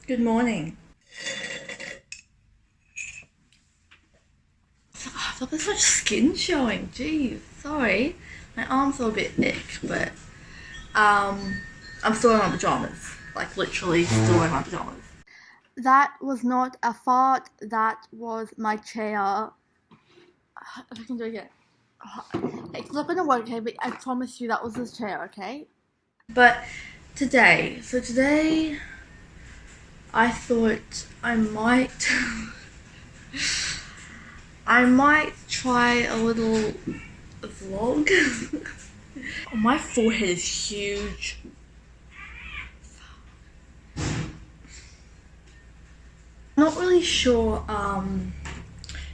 Good morning. I've got this much skin showing. Jeez, sorry. My arms are a bit thick, but I'm still in my pajamas. Like literally still in my pajamas. That was not a fart. That was my chair. If I can do it again. It's not gonna work, okay? But I promise you that was his chair, okay? But today, I thought I might try a little vlog. My forehead is huge. I'm not really sure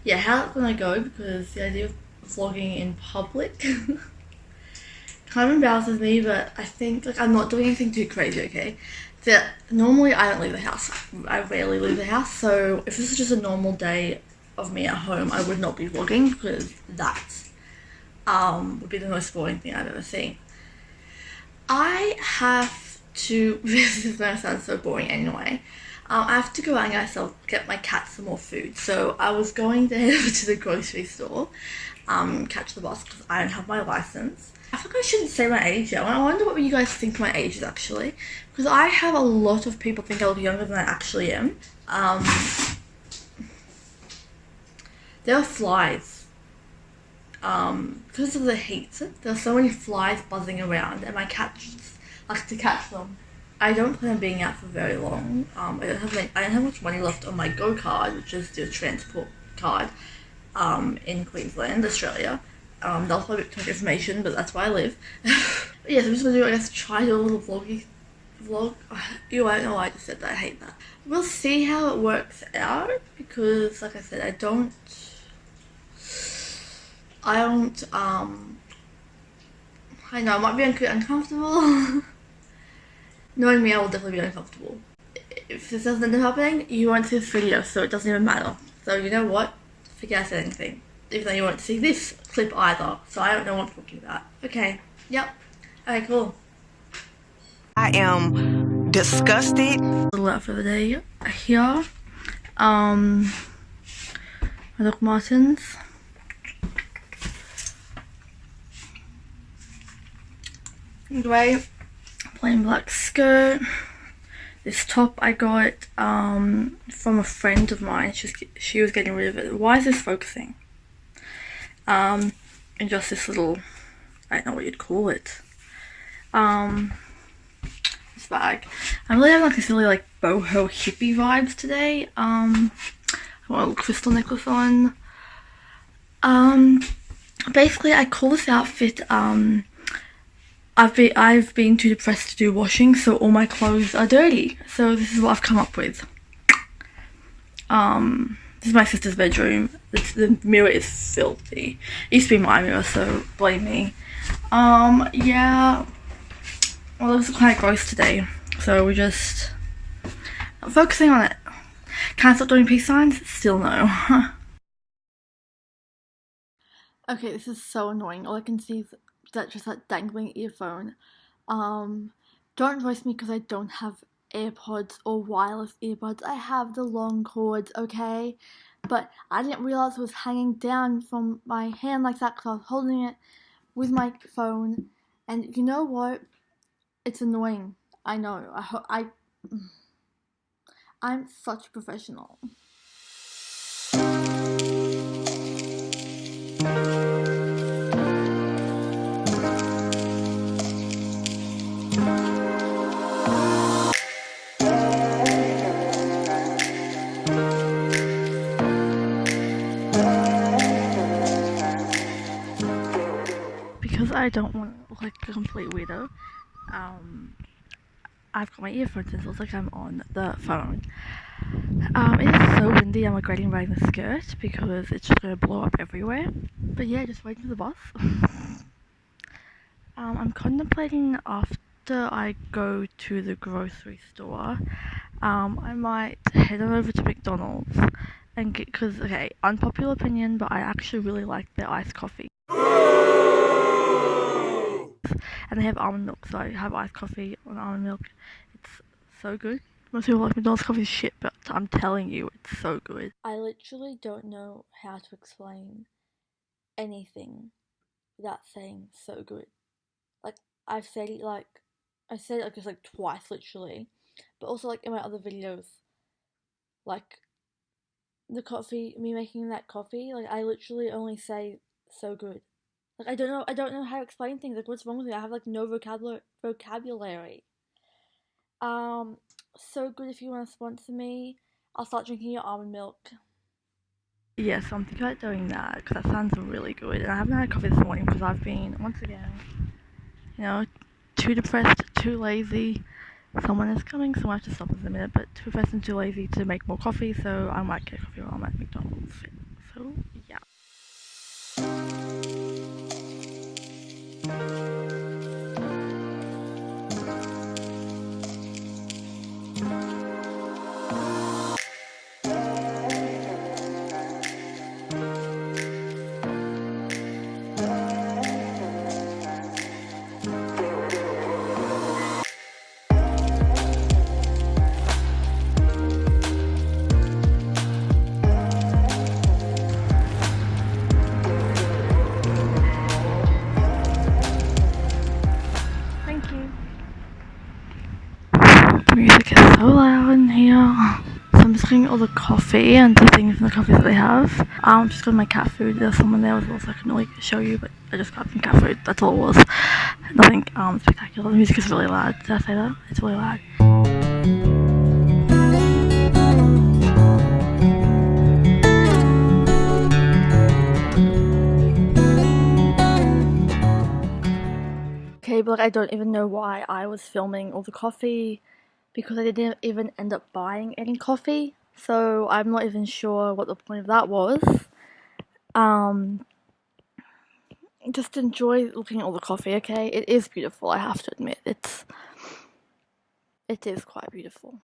yeah, how it's gonna go, because the idea of vlogging in public kind of embarrasses me, but I think like I'm not doing anything too crazy, okay? So normally I don't leave the house. I rarely leave the house, so if this is just a normal day of me at home, I would not be vlogging, because that would be the most boring thing I've ever seen. I have to this is gonna sound so boring anyway. I have to go out and get my cat some more food. So I was going to head over to the grocery store, catch the bus because I don't have my license. I think I shouldn't say my age yet. I wonder what you guys think my age is actually, because I have a lot of people think I look younger than I actually am. There are flies. Because of the heat, there are so many flies buzzing around, and my cat just likes to catch them. I don't plan on being out for very long. I don't have much money left on my Go card, which is the transport card, in Queensland, Australia. That's probably too much information, but that's where I live. But yeah, so I'm just gonna do, I guess, try to do a little vlog. Ew, I don't know why I just said that. I hate that. We'll see how it works out, because, like I said, I know, I might be uncomfortable. Knowing me, I will definitely be uncomfortable. If this doesn't end up happening, you won't see this video, so it doesn't even matter. So you know what? Forget I said anything. Even though you won't see this clip either, so I don't know what I'm talking about. Okay, yep. Okay, cool. I am disgusted. A little out for the day here. My Doc Martens. Grey, plain black skirt. This top I got from a friend of mine. She was getting rid of it. Why is this focusing? And just this little, I don't know what you'd call it. This bag. I'm really having like this really like boho hippie vibes today. I got a little crystal necklace on. Basically I call this outfit I've been too depressed to do washing, so all my clothes are dirty. So this is what I've come up with. This is my sister's bedroom. The mirror is filthy. It used to be my mirror, so blame me. Yeah. Well, it was kind of gross today, so we're just not focusing on it. Can I stop doing peace signs? Still no. Okay, this is so annoying. All I can see is that just that dangling earphone. Don't roast me because I don't have AirPods or wireless earbuds. I have the long cords, okay? But I didn't realize it was hanging down from my hand like that because I was holding it with my phone. And you know what? It's annoying. I know. I'm such a professional. Because I don't want to look like a complete weirdo, I've got my earphones in, so it looks like I'm on the phone. It is so windy, I'm regretting wearing the skirt because it's just going to blow up everywhere. But yeah, just waiting for the bus. I'm contemplating after I go to the grocery store, I might head over to McDonald's and get, because, okay, unpopular opinion, but I actually really like their iced coffee. And they have almond milk, so I have iced coffee on almond milk. It's so good. Most people like McDonald's coffee is shit, but I'm telling you, it's so good. I literally don't know how to explain anything without saying so good. Like, I've said it like, I said it like just like twice literally, but also like in my other videos, like the coffee, me making that coffee, like I literally only say so good. Like I don't know how to explain things. Like what's wrong with me? I have like no vocabulary. So good. If you want to sponsor me, I'll start drinking your almond milk. Yes, I'm thinking about doing that because that sounds really good. And I haven't had coffee this morning because I've been, once again, you know, too depressed, too lazy. Someone is coming, so I have to stop in a minute, but too depressed and too lazy to make more coffee, so I might get coffee while I'm at McDonald's. So, yeah. The music is so loud in here. So I'm just getting all the coffee and the things in the coffees that they have. Just got my cat food. There's someone there as well, so I can really show you, but I just got some cat food. That's all it was. Nothing spectacular. The music is really loud. Did I say that? It's really loud. Okay, but like, I don't even know why I was filming all the coffee because I didn't even end up buying any coffee. So I'm not even sure what the point of that was. Just enjoy looking at all the coffee, okay? It is beautiful, I have to admit. It is quite beautiful.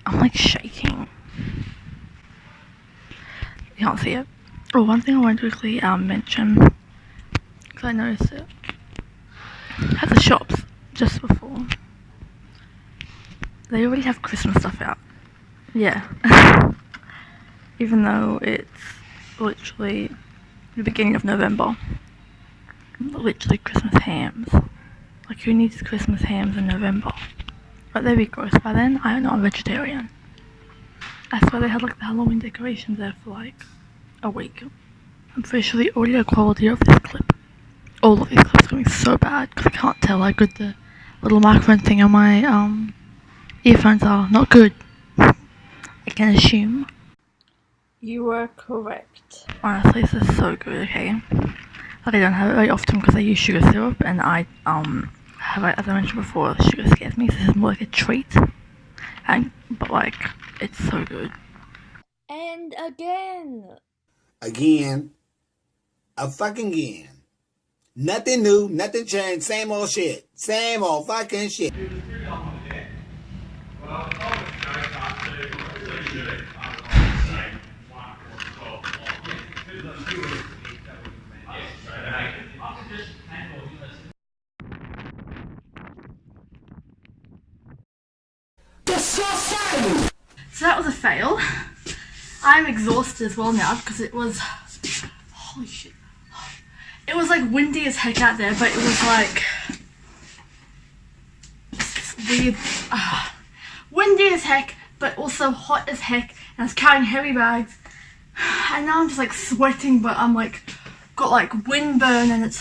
I'm like shaking. You can't see it. Oh, one thing I want to quickly mention, because I noticed it at the shops just before. They already have Christmas stuff out. Yeah. Even though it's literally the beginning of November. Literally Christmas hams. Like, who needs Christmas hams in November? But they'd be gross by then. I don't know, I'm vegetarian. I swear they had like the Halloween decorations there for like a week. I'm pretty sure the audio quality of this clip, all of these clips, are going to be so bad because I can't tell how good the little microphone thing on my earphones are. Not good. I can assume. You were correct. Honestly, this is so good, okay? Like, I don't have it very often because I use sugar syrup, and I have, as I mentioned before, sugar scares me, so this is more like a treat. But like, it's so good. And again. Again. A fucking again. Nothing new, nothing changed, same old shit. Same old fucking shit. So that was a fail. I'm exhausted as well now because it was, holy shit. It was like windy as heck out there, but it was like weird, windy as heck, but also hot as heck, and I was carrying heavy bags, and now I'm just like sweating, but I'm like, got like windburn, and it's,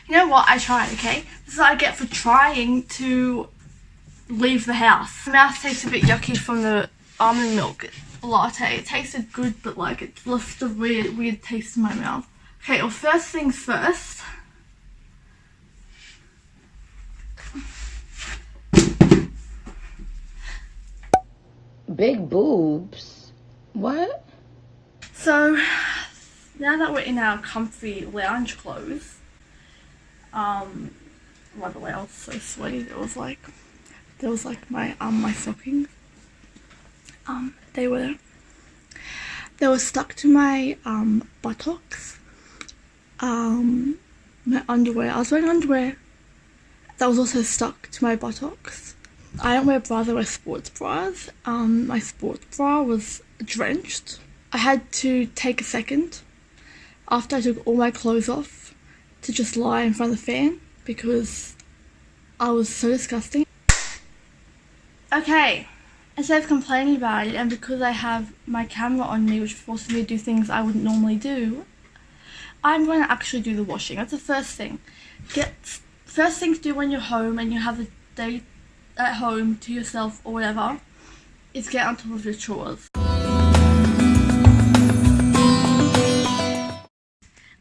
you know what, I tried, okay? This is what I get for trying to leave the house. My mouth tastes a bit yucky from the almond milk latte. It tasted good, but like it left a weird taste in my mouth. Okay, well, first things first. Big boobs. What? So now that we're in our comfy lounge clothes, by the way, I was so sweaty. There was like my stockings. They were stuck to my buttocks. My underwear. I was wearing underwear that was also stuck to my buttocks. I don't wear bras, I wear sports bras. My sports bra was drenched. I had to take a second after I took all my clothes off to just lie in front of the fan because I was so disgusting. Okay, instead of complaining about it, and because I have my camera on me which forces me to do things I wouldn't normally do, I'm going to actually do the washing. That's the first thing. First thing to do when you're home and you have the day at home to yourself or whatever is get on top of your chores.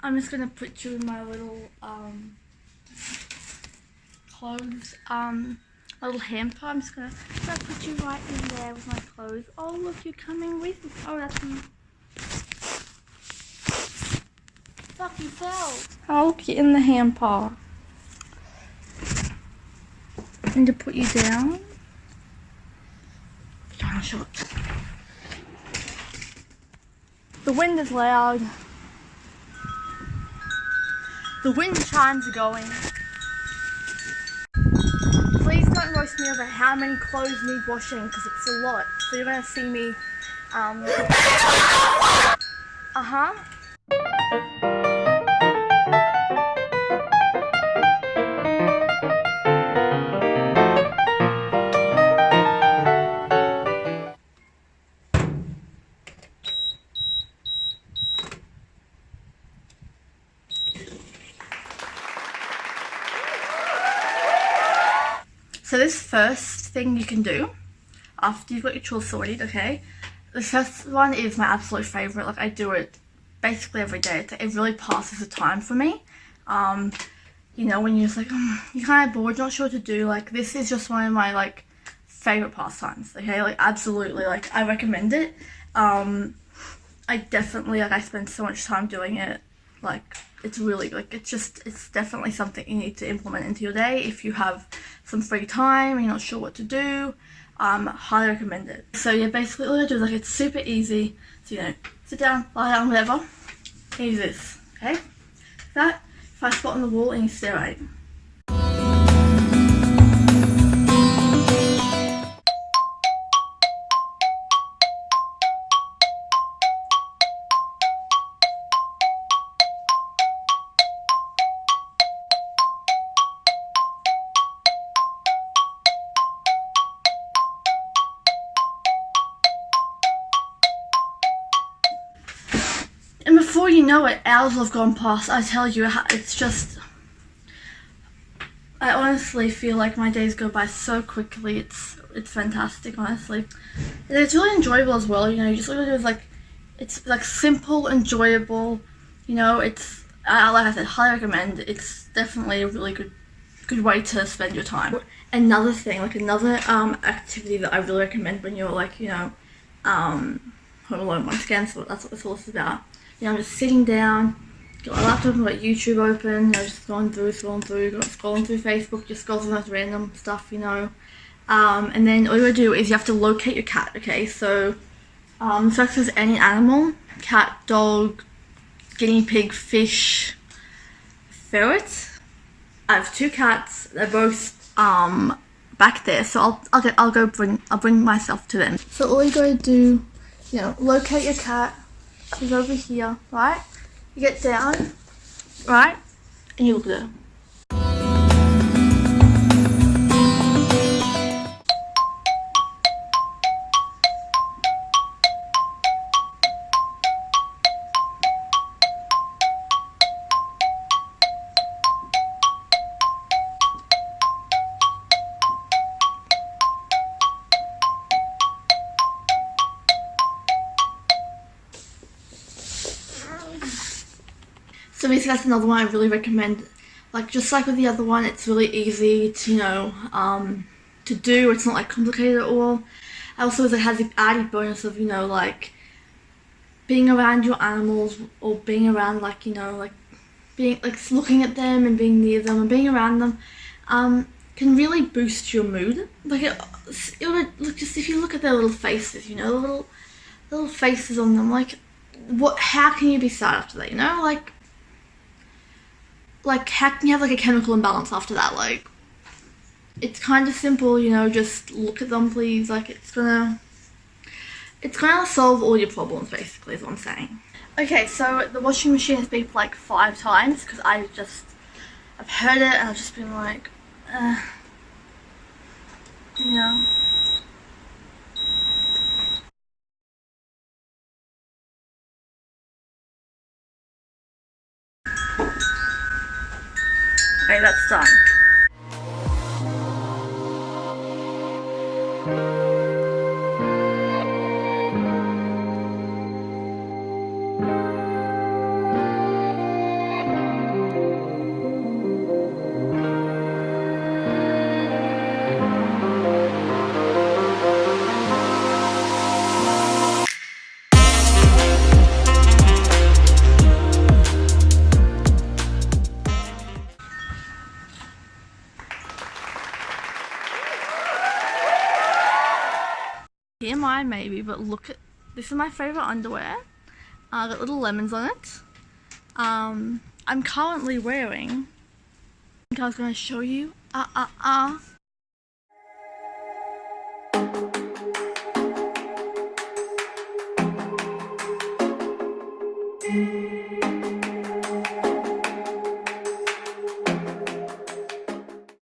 I'm just going to put you in my little clothes, a little hamper. I'm just gonna put you right in there with my clothes. Oh look, you're coming with me. Oh, that's me. Fuck yourself. I'll get in the hamper. And to put you down. Trying to shot. The wind is loud. The wind chimes are going. Please don't roast me over how many clothes need washing because it's a lot. So you're gonna see me, So this first thing you can do after you've got your chores sorted, okay? The first one is my absolute favourite. Like, I do it basically every day. It really passes the time for me. You know, when you're just like, you're kind of bored, not sure what to do. Like, this is just one of my, like, favourite pastimes, okay? Like, absolutely, like, I recommend it. I definitely, like, I spend so much time doing it. Like, it's really, like, it's definitely something you need to implement into your day if you have some free time and you're not sure what to do. Highly recommend it. So yeah, basically all I do is, like, it's super easy. So, you know, sit down, lie down, whatever. Here's this, okay? That, if I spot on the wall and you stare at it. And before you know it, hours have gone past. I tell you, it's just... I honestly feel like my days go by so quickly. It's fantastic, honestly. And it's really enjoyable as well, you know, you just look at it as, like, it's, like, simple, enjoyable, you know, it's, like I said, highly recommend. It's definitely a really good way to spend your time. Another thing, like, another activity that I really recommend when you're, like, you know, home alone once again, so that's what this all is about. You know, I'm just sitting down, got my laptop, I've got YouTube open, you know, just scrolling through, scrolling through Facebook, just scroll through most random stuff, you know. And then all you gotta do is you have to locate your cat, okay? So, search as any animal, cat, dog, guinea pig, fish, ferret. I have 2 cats, they're both, back there, so I'll bring myself to them. So all you gotta do, you know, locate your cat. She's over here, right? You get down, right? And you look at her. So basically that's another one I really recommend. Like, just like with the other one, it's really easy to, you know, to do. It's not, like, complicated at all. Also, it has the added bonus of, you know, like, being around your animals, or being around, like, you know, like being like looking at them and being near them and being around them, can really boost your mood. Like it would look, just if you look at their little faces, you know, the little faces on them, like how can you be sad after that, you know? Like how can you have like a chemical imbalance after that? Like, it's kind of simple, you know, just look at them, please. Like, it's gonna solve all your problems, basically, is what I'm saying. Okay, so the washing machine has beeped like 5 times because I've heard it and I've just been like, you know. Okay, that's done. TMI maybe, but look at this. Is my favorite underwear. Got little lemons on it. I'm currently wearing, I think I was going to show you